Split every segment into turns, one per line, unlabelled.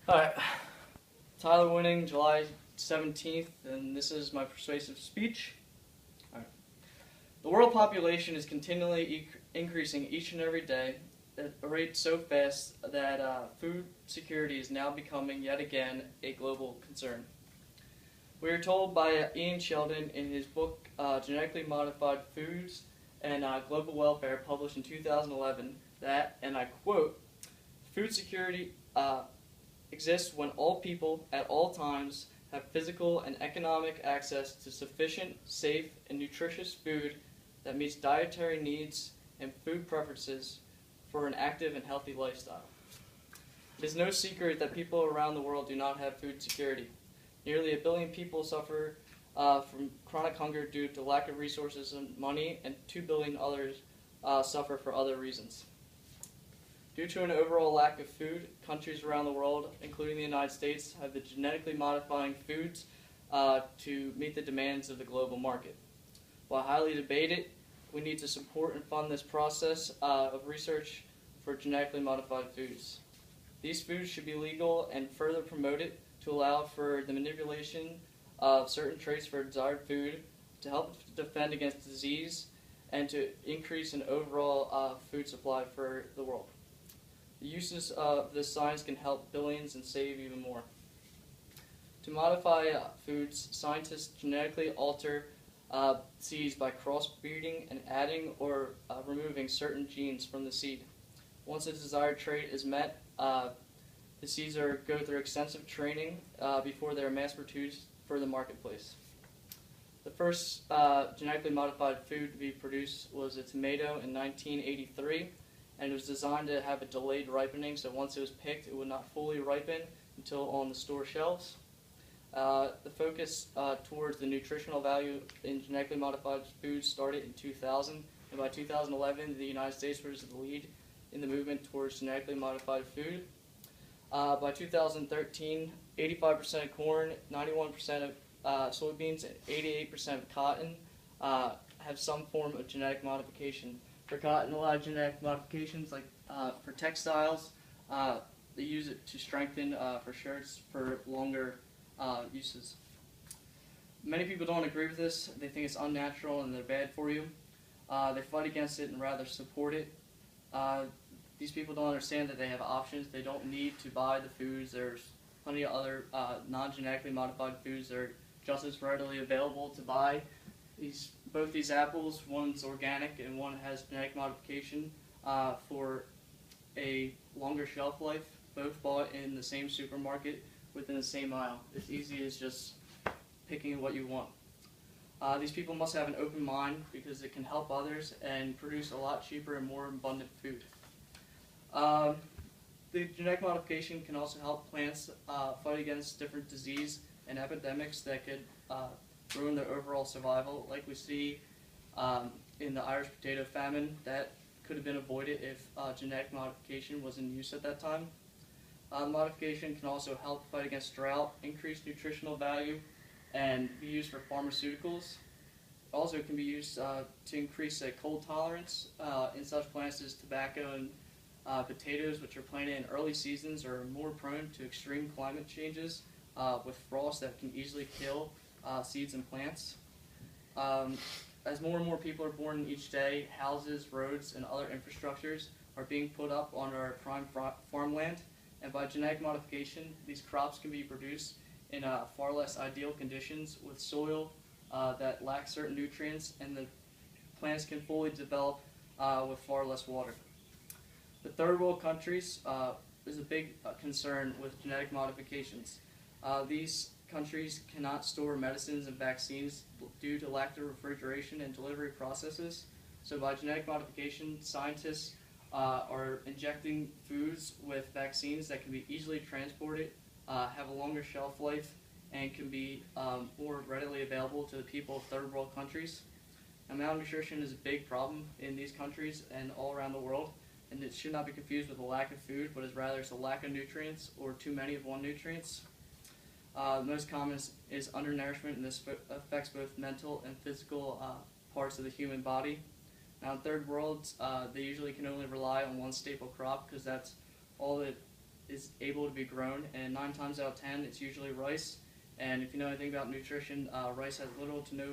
Alright, Tyler Winning, July 17th, and this is my persuasive speech. Alright. The world population is continually increasing each and every day at a rate so fast that food security is now becoming yet again a global concern. We are told by Ian Sheldon in his book Genetically Modified Foods and Global Welfare, published in 2011, that, and I quote, food security exists when all people at all times have physical and economic access to sufficient, safe, and nutritious food that meets dietary needs and food preferences for an active and healthy lifestyle. It is no secret that people around the world do not have food security. Nearly 1 billion people suffer from chronic hunger due to lack of resources and money, and 2 billion others suffer for other reasons. Due to an overall lack of food, countries around the world, including the United States, have been genetically modifying foods to meet the demands of the global market. While highly debated, we need to support and fund this process of research for genetically modified foods. These foods should be legal and further promoted to allow for the manipulation of certain traits for desired food, to help defend against disease, and to increase an overall food supply for the world. The uses of this science can help billions and save even more. To modify foods, scientists genetically alter seeds by crossbreeding and adding or removing certain genes from the seed. Once a desired trait is met, the seeds go through extensive training before they are mass-produced for the marketplace. The first genetically modified food to be produced was a tomato in 1983. And it was designed to have a delayed ripening, so once it was picked, it would not fully ripen until on the store shelves. The focus towards the nutritional value in genetically modified foods started in 2000, and by 2011, the United States was the lead in the movement towards genetically modified food. By 2013, 85% of corn, 91% of soybeans, and 88% of cotton have some form of genetic modification. For cotton, a lot of genetic modifications, like for textiles, they use it to strengthen for shirts for longer uses. Many people don't agree with this. They think it's unnatural and they're bad for you. They fight against it and rather support it. These people don't understand that they have options. They don't need to buy the foods. There's plenty of other non-genetically modified foods that are just as readily available to buy. Both these apples, one's organic and one has genetic modification for a longer shelf life, both bought in the same supermarket within the same aisle. It's easy as just picking what you want. These people must have an open mind because it can help others and produce a lot cheaper and more abundant food. The genetic modification can also help plants fight against different disease and epidemics that could ruin their overall survival, like we see in the Irish potato famine. That could have been avoided if genetic modification was in use at that time. Modification can also help fight against drought, increase nutritional value, and be used for pharmaceuticals. Also, it can be used to increase cold tolerance in such plants as tobacco and potatoes, which are planted in early seasons, are more prone to extreme climate changes with frost that can easily kill seeds and plants. As more and more people are born each day, houses, roads, and other infrastructures are being put up on our prime farmland, and by genetic modification, these crops can be produced in far less ideal conditions with soil that lacks certain nutrients, and the plants can fully develop with far less water. The third world countries is a big concern with genetic modifications. These countries cannot store medicines and vaccines due to lack of refrigeration and delivery processes. So by genetic modification, scientists are injecting foods with vaccines that can be easily transported, have a longer shelf life, and can be more readily available to the people of third world countries. Now, malnutrition is a big problem in these countries and all around the world, and it should not be confused with a lack of food, but is rather it's a lack of nutrients or too many of one nutrients. The most common is undernourishment, and this affects both mental and physical parts of the human body. Now, in third worlds, they usually can only rely on one staple crop because that's all that is able to be grown, and 9 times out of 10 it's usually rice. And if you know anything about nutrition, rice has little to no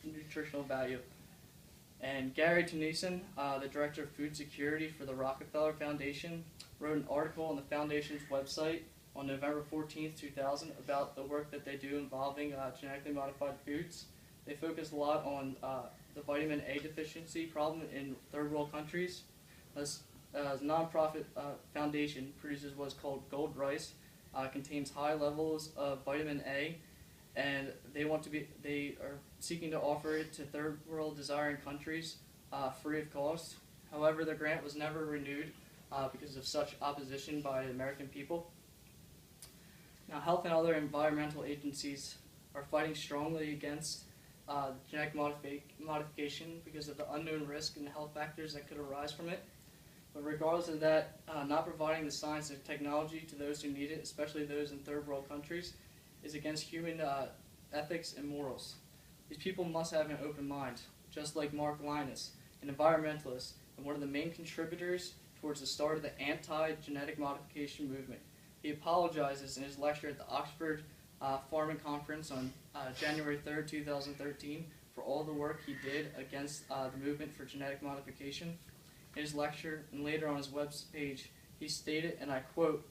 nutritional value. And Gary Tunison, the director of food security for the Rockefeller Foundation, wrote an article on the foundation's website on November 14th, 2000 about the work that they do involving genetically modified foods. They focus a lot on the vitamin A deficiency problem in third world countries. This nonprofit foundation produces what's called gold rice, contains high levels of vitamin A, and they are seeking to offer it to third world desiring countries free of cost. However, the grant was never renewed because of such opposition by the American people. Now, health and other environmental agencies are fighting strongly against genetic modification because of the unknown risk and health factors that could arise from it. But regardless of that, not providing the science and technology to those who need it, especially those in third world countries, is against human ethics and morals. These people must have an open mind, just like Mark Linus, an environmentalist and one of the main contributors towards the start of the anti-genetic modification movement. He apologizes in his lecture at the Oxford Farming Conference on January 3rd, 2013, for all the work he did against the movement for genetic modification. In his lecture and later on his web page, he stated, and I quote,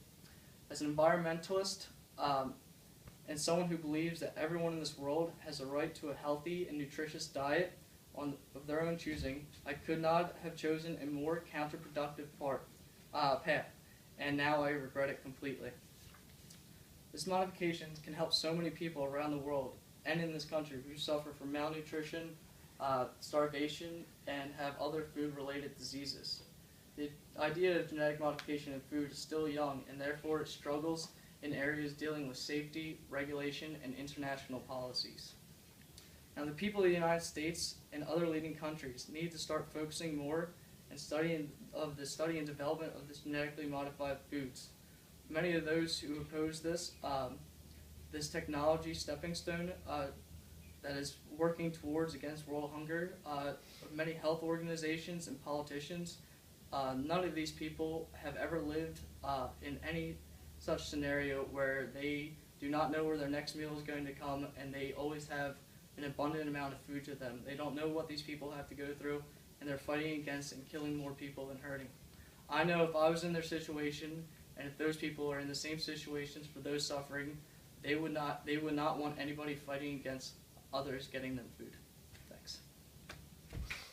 "As an environmentalist and someone who believes that everyone in this world has a right to a healthy and nutritious diet of their own choosing, I could not have chosen a more counterproductive path, and now I regret it completely." This modification can help so many people around the world and in this country who suffer from malnutrition, starvation, and have other food-related diseases. The idea of genetic modification in food is still young, and therefore it struggles in areas dealing with safety, regulation, and international policies. Now, the people of the United States and other leading countries need to start focusing more and study and development of this genetically modified foods. Many of those who oppose this technology stepping stone that is working towards against world hunger, many health organizations and politicians, none of these people have ever lived in any such scenario where they do not know where their next meal is going to come, and they always have an abundant amount of food to them. They don't know what these people have to go through, and they're fighting against and killing more people than hurting. I know if I was in their situation, and if those people are in the same situations for those suffering, they would not want anybody fighting against others getting them food.